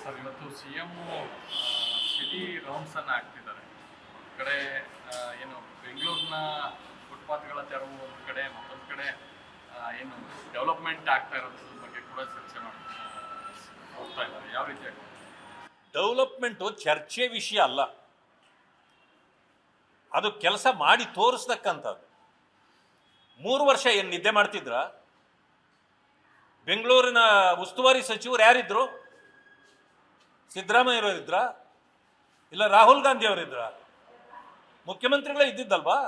Sir ಇವತ್ತು CM city ರೌಂಡ್ಸನ್ನು ಆಗ್ತಿದ್ದಾರೆ. ಒಂದು ಕಡೆ ಏನು ಬೆಂಗಳೂರಿನ ಫುಟ್ಪಾತ್ಗಳ ತೆರವು ಒಂದು ಕಡೆ, ಮತ್ತೊಂದು ಕಡೆ ಏನು ಡೆವಲಪ್ಮೆಂಟ್ ಆಗ್ತಾ ಇರೋದ್ರ ಬಗ್ಗೆ ಕೂಡ ಚರ್ಚೆ ಹೋಗ್ತಾ ಇದ್ದಾರೆ. ಯಾವ ರೀತಿ ಡೆವಲಪ್ಮೆಂಟು ಚರ್ಚೆ ವಿಷಯ ಅಲ್ಲ, ಅದು ಕೆಲಸ ಮಾಡಿ ತೋರಿಸ್ತಕ್ಕಂಥದ್ದು. 3 ವರ್ಷ ಏನು ನಿದ್ದೆ ಮಾಡ್ತಿದ್ರ? ಬೆಂಗಳೂರಿನ ಉಸ್ತುವಾರಿ ಸಚಿವರು ಯಾರಿದ್ರು? ಸಿದ್ದರಾಮಯ್ಯರವರಿದ್ರ? ಇಲ್ಲ ರಾಹುಲ್ ಗಾಂಧಿ ಅವರಿದ್ರ? ಮುಖ್ಯಮಂತ್ರಿಗಳೇ ಇದ್ದಿದ್ದಲ್ವಾ?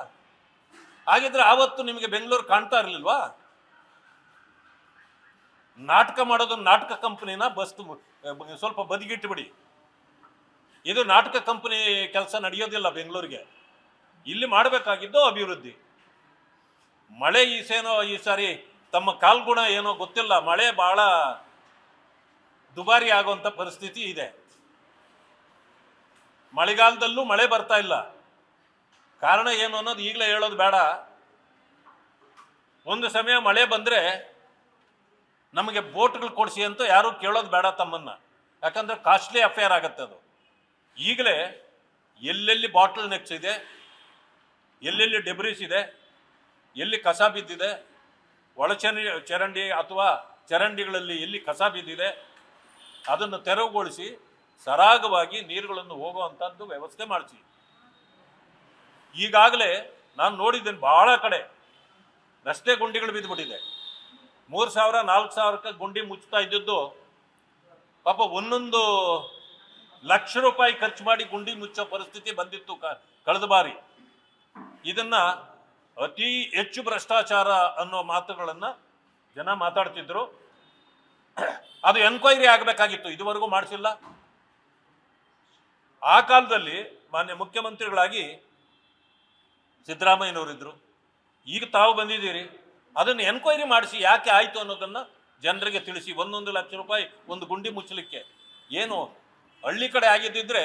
ಹಾಗಿದ್ರೆ ಆವತ್ತು ನಿಮಗೆ ಬೆಂಗಳೂರು ಕಾಣ್ತಾ ಇರಲಿಲ್ವಾ? ನಾಟಕ ಮಾಡೋದು ನಾಟಕ ಕಂಪನಿನ ಸ್ವಲ್ಪ ಬದಿಗಿಟ್ಟುಬಿಡಿ. ಇದು ನಾಟಕ ಕಂಪನಿ ಕೆಲಸ ನಡೆಯೋದಿಲ್ಲ ಬೆಂಗಳೂರಿಗೆ. ಇಲ್ಲಿ ಮಾಡಬೇಕಾಗಿದ್ದು ಅಭಿವೃದ್ಧಿ. ಮಳೆ ಈ ಸಾರಿ ತಮ್ಮ ಕಾಲ್ಗುಣ ಏನೋ ಗೊತ್ತಿಲ್ಲ, ಮಳೆ ಬಹಳ ದುಬಾರಿ ಆಗುವಂಥ ಪರಿಸ್ಥಿತಿ ಇದೆ. ಮಳೆಗಾಲದಲ್ಲೂ ಮಳೆ ಬರ್ತಾ ಇಲ್ಲ. ಕಾರಣ ಏನು ಅನ್ನೋದು ಈಗಲೇ ಹೇಳೋದು ಬೇಡ. ಒಂದು ಸಮಯ ಮಳೆ ಬಂದರೆ ನಮಗೆ ಬೋಟ್ಗಳು ಕೊಡಿಸಿ ಅಂತ ಯಾರೂ ಕೇಳೋದು ಬೇಡ ತಮ್ಮನ್ನ, ಯಾಕಂದ್ರೆ ಕಾಸ್ಟ್ಲಿ ಅಫೇರ್ ಆಗುತ್ತೆ ಅದು. ಈಗಲೇ ಎಲ್ಲೆಲ್ಲಿ ಬಾಟಲ್ ನೆಕ್ಸ್ ಇದೆ, ಎಲ್ಲೆಲ್ಲಿ ಡೆಬ್ರಿಸ್ ಇದೆ, ಎಲ್ಲಿ ಕಸ ಬಿದ್ದಿದೆ, ಚರಂಡಿ ಅಥವಾ ಚರಂಡಿಗಳಲ್ಲಿ ಎಲ್ಲಿ ಕಸ ಬಿದ್ದಿದೆ ಅದನ್ನು ತೆರವುಗೊಳಿಸಿ ಸರಾಗವಾಗಿ ನೀರುಗಳನ್ನು ಹೋಗುವಂಥದ್ದು ವ್ಯವಸ್ಥೆ ಮಾಡಿಸಿ. ಈಗಾಗಲೇ ನಾನು ನೋಡಿದ್ದೇನೆ, ಬಹಳ ಕಡೆ ರಸ್ತೆ ಗುಂಡಿಗಳು ಬಿದ್ದುಬಿಟ್ಟಿದೆ. 3,000 4,000ಕ್ಕೆ ಗುಂಡಿ ಮುಚ್ತಾ ಇದ್ದದ್ದು ಪಾಪ 1 ಲಕ್ಷ ರೂಪಾಯಿ ಖರ್ಚು ಮಾಡಿ ಗುಂಡಿ ಮುಚ್ಚೋ ಪರಿಸ್ಥಿತಿ ಬಂದಿತ್ತು ಕಳೆದ ಬಾರಿ. ಇದನ್ನ ಅತಿ ಹೆಚ್ಚು ಭ್ರಷ್ಟಾಚಾರ ಅನ್ನೋ ಮಾತುಗಳನ್ನ ಜನ ಮಾತಾಡ್ತಿದ್ರು. ಅದು ಎನ್ಕ್ವೈರಿ ಆಗಬೇಕಾಗಿತ್ತು, ಇದುವರೆಗೂ ಮಾಡಿಸಿಲ್ಲ. ಆ ಕಾಲದಲ್ಲಿ ಮಾನ್ಯ ಮುಖ್ಯಮಂತ್ರಿಗಳಾಗಿ ಸಿದ್ದರಾಮಯ್ಯನವರಿದ್ರು, ಈಗ ತಾವು ಬಂದಿದ್ದೀರಿ. ಅದನ್ನು ಎನ್ಕ್ವೈರಿ ಮಾಡಿಸಿ ಯಾಕೆ ಆಯಿತು ಅನ್ನೋದನ್ನ ಜನರಿಗೆ ತಿಳಿಸಿ. 1 ಲಕ್ಷ ರೂಪಾಯಿ ಒಂದು ಗುಂಡಿ ಮುಚ್ಚಲಿಕ್ಕೆ. ಏನು ಹಳ್ಳಿ ಕಡೆ ಆಗಿದ್ದಿದ್ರೆ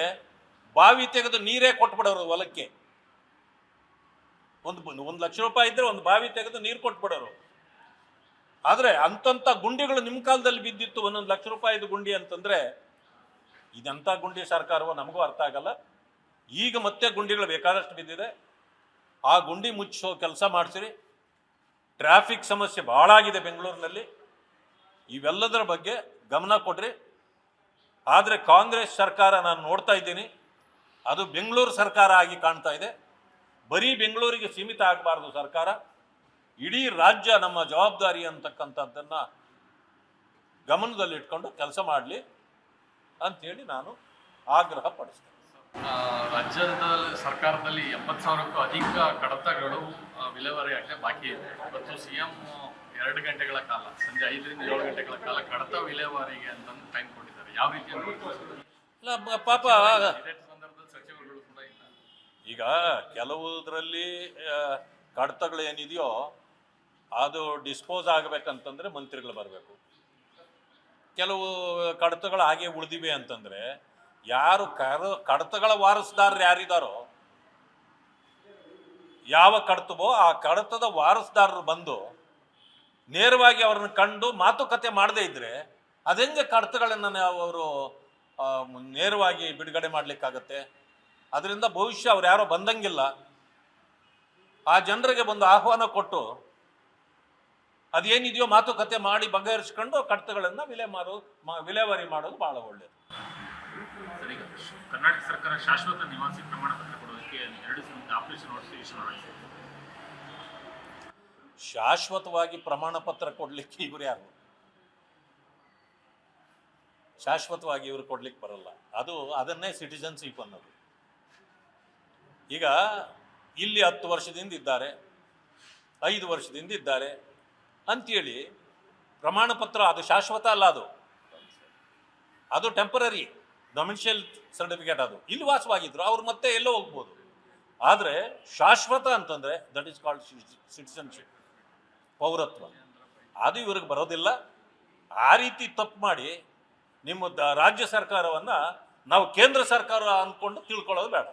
ಬಾವಿ ತೆಗೆದು ನೀರೇ ಕೊಟ್ಬಿಡೋರು ಹೊಲಕ್ಕೆ. 1 ಲಕ್ಷ ರೂಪಾಯಿ ಇದ್ರೆ ಒಂದು ಬಾವಿ ತೆಗೆದು ನೀರು ಕೊಟ್ಬಿಡೋರು. ಆದರೆ ಅಂತಂಥ ಗುಂಡಿಗಳು ನಿಮ್ಮ ಕಾಲದಲ್ಲಿ ಬಿದ್ದಿತ್ತು, 1 ಲಕ್ಷ ರೂಪಾಯಿದು ಗುಂಡಿ ಅಂತಂದ್ರೆ ಇದಂಥ ಗುಂಡಿ ಸರ್ಕಾರವೋ ನಮಗೂ ಅರ್ಥ ಆಗಲ್ಲ. ಈಗ ಮತ್ತೆ ಗುಂಡಿಗಳು ಬೇಕಾದಷ್ಟು ಬಿದ್ದಿದೆ. ಆ ಗುಂಡಿ ಮುಚ್ಚೋ ಕೆಲಸ ಮಾಡಿಸಿರಿ. ಟ್ರಾಫಿಕ್ ಸಮಸ್ಯೆ ಬಹಳ ಆಗಿದೆ ಬೆಂಗಳೂರಿನಲ್ಲಿ. ಇವೆಲ್ಲದರ ಬಗ್ಗೆ ಗಮನ ಕೊಡ್ರಿ. ಆದರೆ ಕಾಂಗ್ರೆಸ್ ಸರ್ಕಾರ ನಾನು ನೋಡ್ತಾ ಇದ್ದೀನಿ, ಅದು ಬೆಂಗಳೂರು ಸರ್ಕಾರ ಆಗಿ ಕಾಣ್ತಾ ಇದೆ. ಬರೀ ಬೆಂಗಳೂರಿಗೆ ಸೀಮಿತ ಆಗಬಾರ್ದು ಸರ್ಕಾರ, ಇಡೀ ರಾಜ್ಯ ನಮ್ಮ ಜವಾಬ್ದಾರಿ ಅಂತಕ್ಕಂಥದ್ದನ್ನ ಗಮನದಲ್ಲಿಟ್ಕೊಂಡು ಕೆಲಸ ಮಾಡಲಿ ಅಂಥೇಳಿ ನಾನು ಆಗ್ರಹ ಪಡಿಸ್ತೇನೆ. ರಾಜ್ಯದ ಸರ್ಕಾರದಲ್ಲಿ 70,000ಕ್ಕೂ ಅಧಿಕ ಕಡತಗಳು ವಿಲೇವಾರಿ ಆಗಲೇ ಬಾಕಿ ಇದೆ. ಇವತ್ತು CM 2 ಗಂಟೆಗಳ ಕಾಲ, ಸಂಜೆ 5ರಿಂದ 7 ಗಂಟೆಗಳ ಕಾಲ ಕಡತ ವಿಲೇವಾರಿಗೆ ಅಂತಂದು ಟೈಮ್ ಕೊಟ್ಟಿದ್ದಾರೆ. ಯಾವ ರೀತಿ ಪಾಪ ಸಂದರ್ಭದಲ್ಲಿ ಸಚಿವರುಗಳು ಕೂಡ ಇಲ್ಲ. ಈಗ ಕೆಲವುದರಲ್ಲಿ ಕಡತಗಳು ಏನಿದೆಯೋ ಅದು ಡಿಸ್ಪೋಸ್ ಆಗಬೇಕಂತಂದ್ರೆ ಮಂತ್ರಿಗಳು ಬರಬೇಕು. ಕೆಲವು ಕಡತಗಳು ಹಾಗೆ ಉಳಿದಿವೆ ಅಂತಂದ್ರೆ ಯಾರು ಕಡತಗಳ ವಾರಸುದಾರರು ಯಾರಿದ್ದಾರೋ, ಯಾವ ಕಡತವೋ ಆ ಕಡತದ ವಾರಸುದಾರರು ಬಂದು ನೇರವಾಗಿ ಅವ್ರನ್ನ ಕಂಡು ಮಾತುಕತೆ ಮಾಡದೇ ಇದ್ರೆ ಅದೆಂಗೆ ಕಡತಗಳನ್ನು ಅವರು ನೇರವಾಗಿ ಬಿಡುಗಡೆ ಮಾಡಲಿಕ್ಕಾಗತ್ತೆ? ಅದರಿಂದ ಭವಿಷ್ಯ ಅವ್ರು ಯಾರೋ ಬಂದಂಗಿಲ್ಲ. ಆ ಜನರಿಗೆ ಒಂದು ಆಹ್ವಾನ ಕೊಟ್ಟು ಅದೇನಿದೆಯೋ ಮಾತುಕತೆ ಮಾಡಿ ಬಗೆಹರಿಸ್ಕೊಂಡು ಕಡತಗಳನ್ನು ವಿಲೇವಾರಿ ಮಾಡೋದು ಬಹಳ ಒಳ್ಳೆಯದು. ಕರ್ನಾಟಕ ಸರ್ಕಾರ ಶಾಶ್ವತ ನಿವಾಸಿ ಪ್ರಮಾಣ ಪತ್ರ ಕೊಡೋದಕ್ಕೆ 2 ದಿನದ ಆಪರೇಷನ್ ನೋಟಿಫಿಕೇಶನ್ ಆಗಿದೆ. ಶಾಶ್ವತವಾಗಿ ಪ್ರಮಾಣ ಪತ್ರ ಕೊಡ್ಲಿಕ್ಕೆ ಇವರು ಯಾರು? ಶಾಶ್ವತವಾಗಿ ಇವರು ಕೊಡ್ಲಿಕ್ಕೆ ಬರಲ್ಲ. ಅದನ್ನೇ ಸಿಟಿಜನ್ಶಿಪ್ ಅನ್ನೋದು. ಈಗ ಇಲ್ಲಿ 10 ವರ್ಷದಿಂದ ಇದ್ದಾರೆ, 5 ವರ್ಷದಿಂದ ಇದ್ದಾರೆ ಅಂತೇಳಿ ಪ್ರಮಾಣ ಪತ್ರ ಅದು ಶಾಶ್ವತ ಅಲ್ಲ, ಅದು ಟೆಂಪರರಿ ಡೊಮಿಷಿಯಲ್ ಸರ್ಟಿಫಿಕೇಟ್. ಅದು ಇಲ್ಲಿ ವಾಸವಾಗಿದ್ರು ಅವ್ರು ಮತ್ತೆ ಎಲ್ಲೋ ಹೋಗ್ಬೋದು. ಆದರೆ ಶಾಶ್ವತ ಅಂತಂದ್ರೆ ದಟ್ ಈಸ್ ಕಾಲ್ಡ್ ಸಿಟಿಸನ್ಶಿಪ್, ಪೌರತ್ವ. ಅದು ಇವ್ರಿಗೆ ಬರೋದಿಲ್ಲ. ಆ ರೀತಿ ತಪ್ಪು ಮಾಡಿ ನಿಮ್ಮ ರಾಜ್ಯ ಸರ್ಕಾರವನ್ನ ನಾವು ಕೇಂದ್ರ ಸರ್ಕಾರ ಅಂದ್ಕೊಂಡು ತಿಳ್ಕೊಳ್ಳೋದು ಬೇಡ.